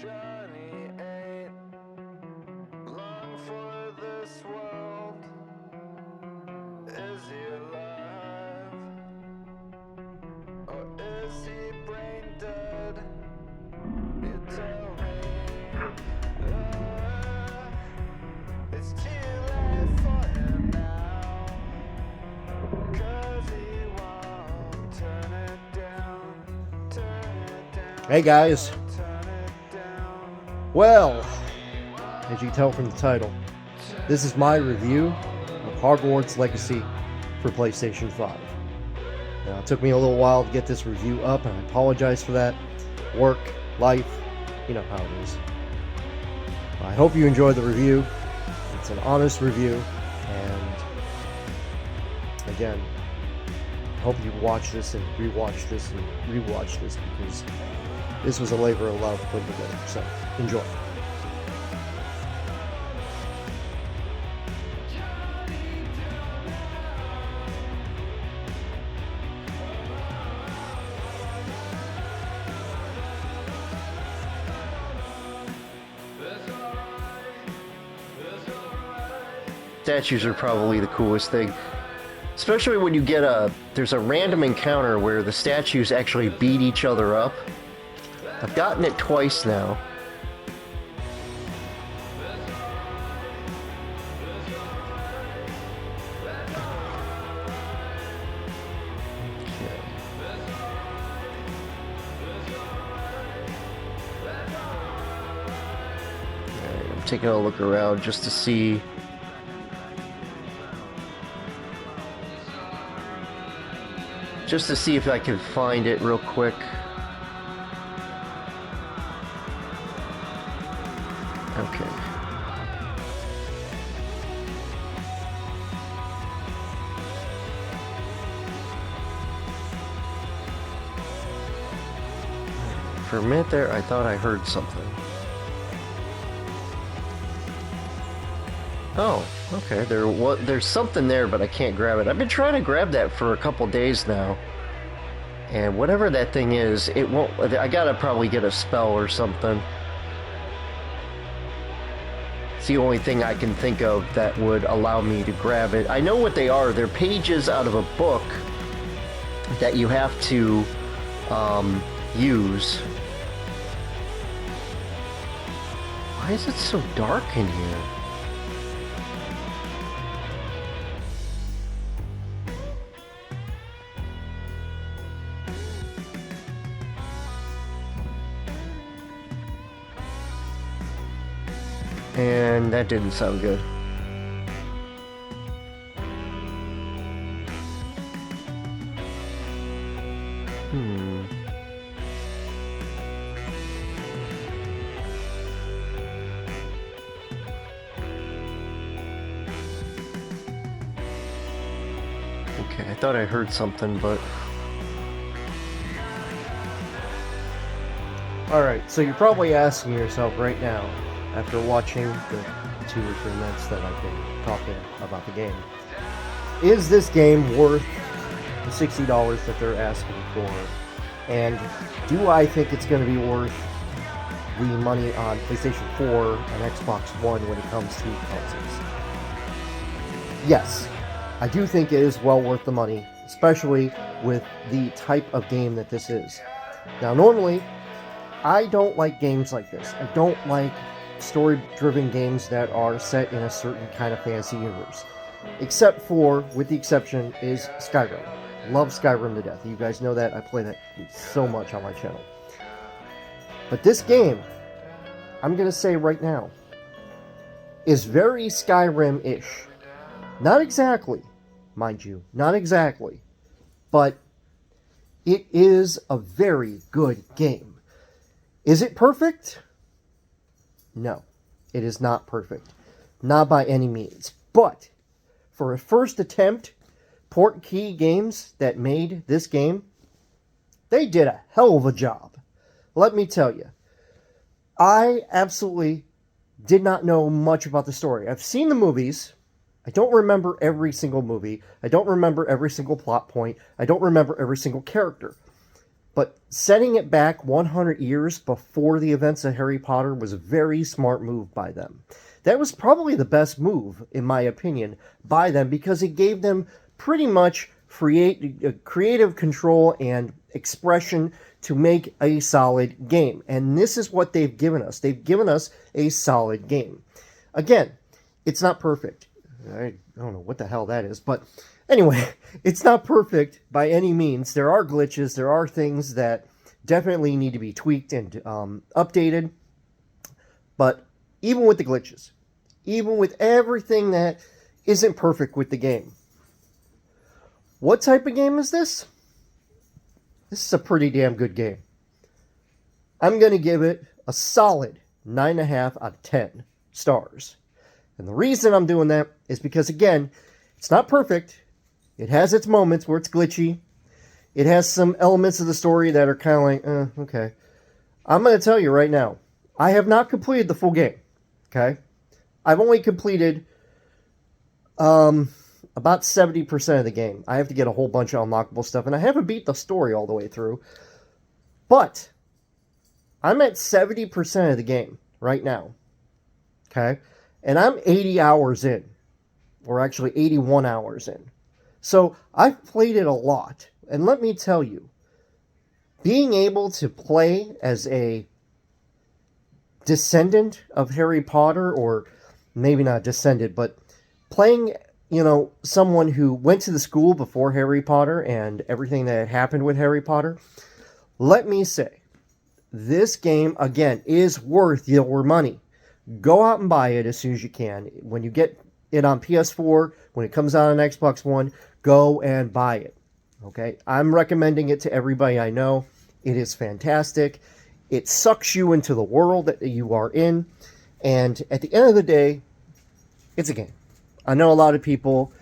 Johnny ain't long for this world. Is he alive? Or is he brain dead? You tell me. It's too late for him now. 'Cause he won't turn it down. Turn it down. Hey guys. Turn it down. Well, as you can tell from the title, this is my review of Hogwarts Legacy for PlayStation 5. Now, it took me a little while to get this review up, and I apologize for that. Work, life, you know how it is. I hope you enjoyed the review. It's an honest review, and again, I hope you watch this and rewatch this and rewatch this, because this was a labor of love put together. So, enjoy. Statues are probably the coolest thing, especially when you get there's a random encounter where the statues actually beat each other up. I've gotten it twice now. Alright, I'm taking a look around just to see. Just to see if I can find it real quick. Okay. For a minute there, I thought I heard something. Oh, okay. There's something there, but I can't grab it. I've been trying to grab that for a couple days now, and whatever that thing is, it won't. I gotta probably get a spell or something. It's the only thing I can think of that would allow me to grab it. I know what they are. They're pages out of a book that you have to use. Why is it so dark in here? And that didn't sound good. Okay, I thought I heard something, but... Alright, so you're probably asking yourself right now, after watching the 2 or 3 minutes that I've been talking about the game, is this game worth the $60 that they're asking for? And do I think it's going to be worth the money on PlayStation 4 and Xbox One when it comes to consoles? Yes, I do think it is well worth the money, especially with the type of game that this is. Now, normally, I don't like games like this. I don't like story-driven games that are set in a certain kind of fantasy universe. Except for, with the exception, is Skyrim. Love Skyrim to death. You guys know that. I play that so much on my channel. But this game, I'm going to say right now, is very Skyrim-ish. Not exactly, mind you. Not exactly. But it is a very good game. Is it perfect? No, it is not perfect. Not by any means. But for a first attempt, Portkey Games that made this game, they did a hell of a job. Let me tell you, I absolutely did not know much about the story. I've seen the movies. I don't remember every single movie. I don't remember every single plot point. I don't remember every single character. But setting it back 100 years before the events of Harry Potter was a very smart move by them. That was probably the best move, in my opinion, by them, because it gave them pretty much creative control and expression to make a solid game. And this is what they've given us. They've given us a solid game. Again, it's not perfect. I don't know what the hell that is, but anyway, it's not perfect by any means. There are glitches. There are things that definitely need to be tweaked and updated. But even with the glitches, even with everything that isn't perfect with the game, what type of game is this? This is a pretty damn good game. I'm going to give it a solid 9.5 out of 10 stars. And the reason I'm doing that is because, again, it's not perfect. It has its moments where it's glitchy. It has some elements of the story that are kind of like, okay. I'm going to tell you right now, I have not completed the full game. Okay? I've only completed about 70% of the game. I have to get a whole bunch of unlockable stuff, and I haven't beat the story all the way through. But I'm at 70% of the game right now. Okay? And I'm 80 hours in. Or actually 81 hours in. So I've played it a lot. And let me tell you, being able to play as a descendant of Harry Potter, or maybe not descendant, but playing, someone who went to the school before Harry Potter and everything that happened with Harry Potter, let me say, this game, again, is worth your money. Go out and buy it as soon as you can. When you get it on PS4, when it comes out on Xbox One, go and buy it. Okay? I'm recommending it to everybody I know. It is fantastic. It sucks you into the world that you are in. And at the end of the day, it's a game. I know a lot of people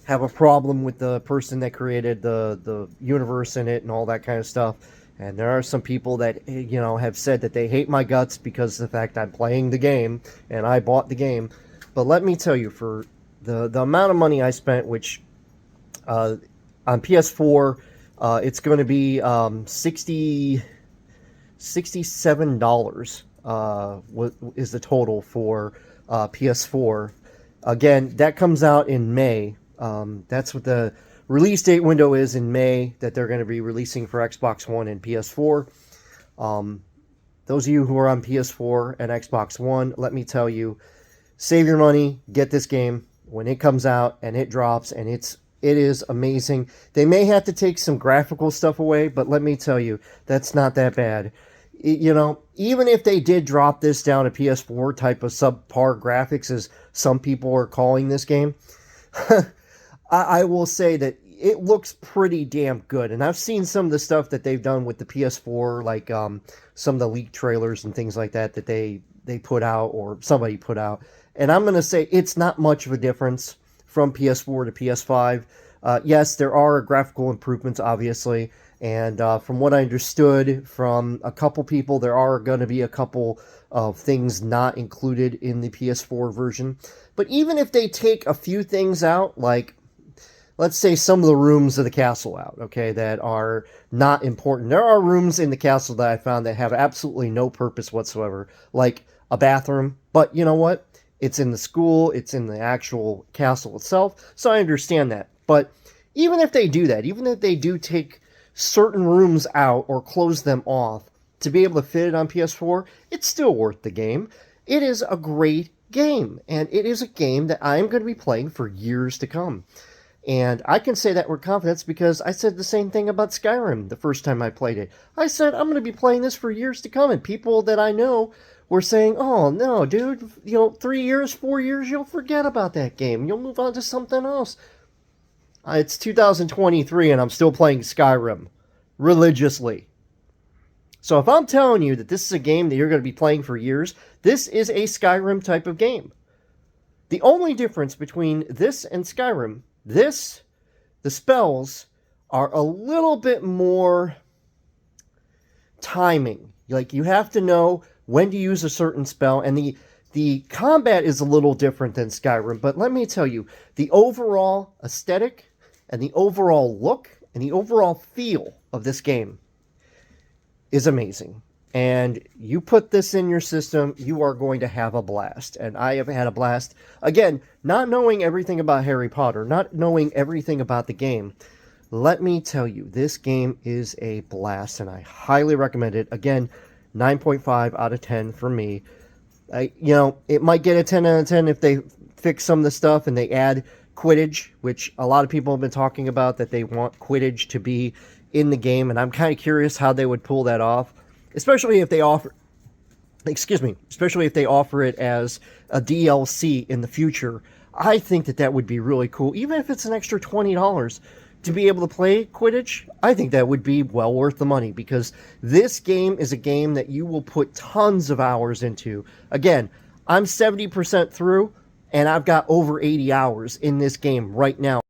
have a problem with the person that created the universe in it and all that kind of stuff. And there are some people that, have said that they hate my guts because of the fact I'm playing the game and I bought the game. But let me tell you, for the amount of money I spent, which on PS4, it's going to be $67 is the total for PS4. Again, that comes out in May. That's what the release date window is, in May, that they're going to be releasing for Xbox One and PS4. Those of you who are on PS4 and Xbox One, let me tell you, save your money, get this game when it comes out and it drops, and it is amazing. They may have to take some graphical stuff away, but let me tell you, that's not that bad. Even if they did drop this down to PS4 type of subpar graphics, as some people are calling this game, I will say that it looks pretty damn good. And I've seen some of the stuff that they've done with the PS4, like some of the leaked trailers and things like that they put out, or somebody put out. And I'm going to say it's not much of a difference from PS4 to PS5. Yes, there are graphical improvements, obviously. And from what I understood from a couple people, there are going to be a couple of things not included in the PS4 version. But even if they take a few things out, like, let's say some of the rooms of the castle out, okay, that are not important. There are rooms in the castle that I found that have absolutely no purpose whatsoever, like a bathroom. But you know what? It's in the school, it's in the actual castle itself, so I understand that. But even if they do that, even if they do take certain rooms out or close them off to be able to fit it on PS4, it's still worth the game. It is a great game, and it is a game that I'm going to be playing for years to come. And I can say that with confidence because I said the same thing about Skyrim the first time I played it. I said, I'm going to be playing this for years to come, and people that I know were saying, oh, no, dude, 3 years, 4 years, you'll forget about that game. You'll move on to something else. It's 2023, and I'm still playing Skyrim religiously. So if I'm telling you that this is a game that you're going to be playing for years, this is a Skyrim type of game. The only difference between this and Skyrim, the spells are a little bit more timing. Like, you have to know when to use a certain spell, and the combat is a little different than Skyrim. But let me tell you, the overall aesthetic and the overall look and the overall feel of this game is amazing. And you put this in your system, you are going to have a blast. And I have had a blast. Again, not knowing everything about Harry Potter, not knowing everything about the game, let me tell you, this game is a blast, and I highly recommend it. Again, 9.5 out of 10 for me. It might get a 10 out of 10 if they fix some of the stuff and they add Quidditch, which a lot of people have been talking about, that they want Quidditch to be in the game, and I'm kind of curious how they would pull that off, especially if they offer it as a DLC in the future. I think that would be really cool, even if it's an extra $20 to be able to play Quidditch. I think that would be well worth the money, because this game is a game that you will put tons of hours into. Again, I'm 70% through, and I've got over 80 hours in this game right now.